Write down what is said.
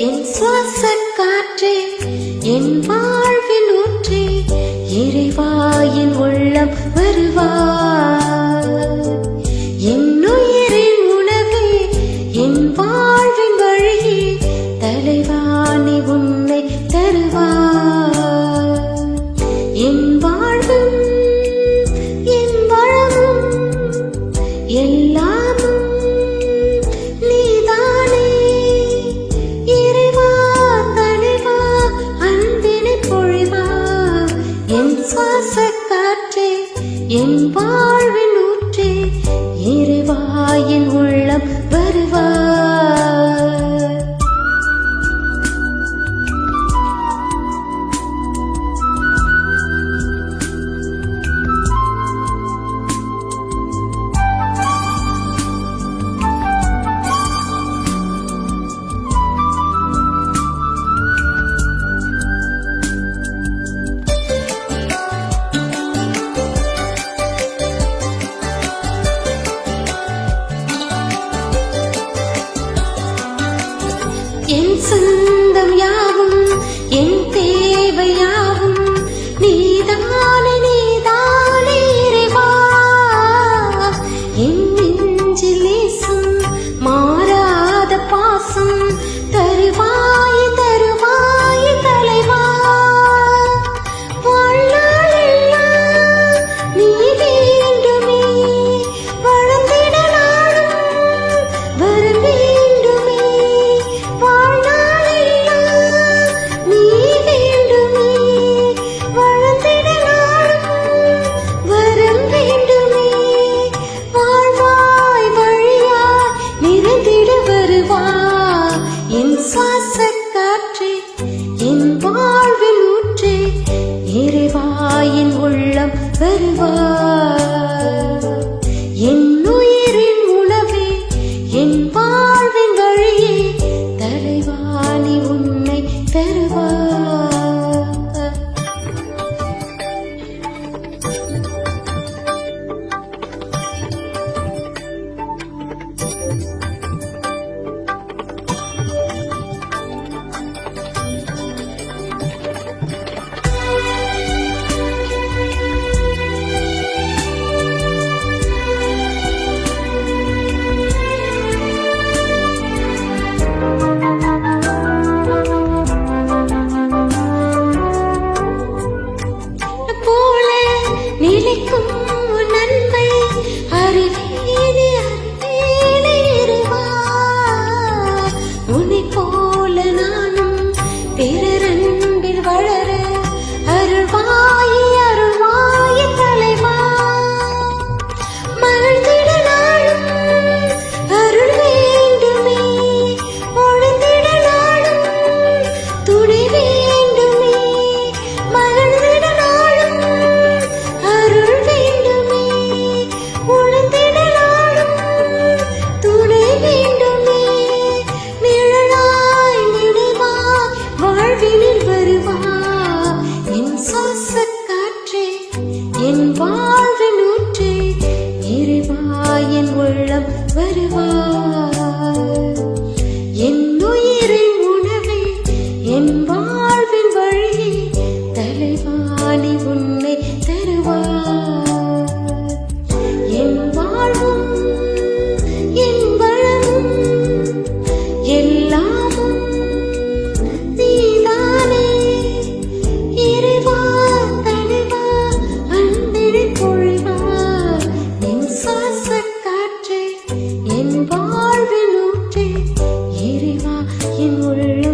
என் சுவாச காற்றே, என் வாழ்வின் ஊற்றே, இறைவா என் உள்ளம் வருவாய். என் உயிரின் உணவே, என் வாழ்வின் வழியே, தலைவா நீ உன்னை தருவாய். என் வாழ்வும் என் வளமும் எல்லாமும் நீதானே. இறைவா தலைவா அன்பினை பொழிவா. என் சுவாச காற்றே, என் வாழ்வின் ஊற்றே, இறைவா என் உள்ளம் வருவாய். என் சொந்தம் யாவும், என் தேவை யாவும் நீதானே, நீதானே இறைவா. என் நெஞ்சில் நேசம் மாறாத பாசம் தருவாய், தருவாய் தலைவா. வாழ்நாள் எல்லாம் நீ வேண்டுமே, வளர்ந்திட நாளும் வரம் வேண்டுமே. என் சுவாச காற்றே, என் வாழ்வில் ஊற்றே, இறைவா என் உள்ளம் வருவாய். என் உயிரின் உணவே, என் வாழ்வின் வழியே, தலைவா நீ உன்னை தருவாய். நிலைக்கும் நன்மை அறிவேனே, அறிவேனே இறைவா. உன்னை போல நானும் பிறரன்பில் வளர அருள்வாய், அருள்வாய் தலைவா. மலர்ந்திட நாளும் அருள் வேண்டுமே, ஒழுந்திட நாளும் துணை வேண்டுமே. மலர்ந்திட நாளும் அருள் வேண்டுமே, ஒழுந்திட நாளும் துணை வேண்டுமே. நிழலாய் நினைவாய் வாழ்வினில் வருவா. என் சுவாச காற்றே, என் வாழ்வின் ஊற்றே, இறைவா என் உள்ளம் வருவாய். என் உயிரின் உணவே, என் வாழ்வின் வழியே, தலைவா நீ உன்னை தருவாய். என் வாழ்வும் என் வளமும் எல்லாமும் நீதானே. இறைவா தலைவா அன்பினை பொழிவா. என் சுவாச காற்றே, என் வாழ்வின் ஊற்றே, இறைவா என் உள்ளம்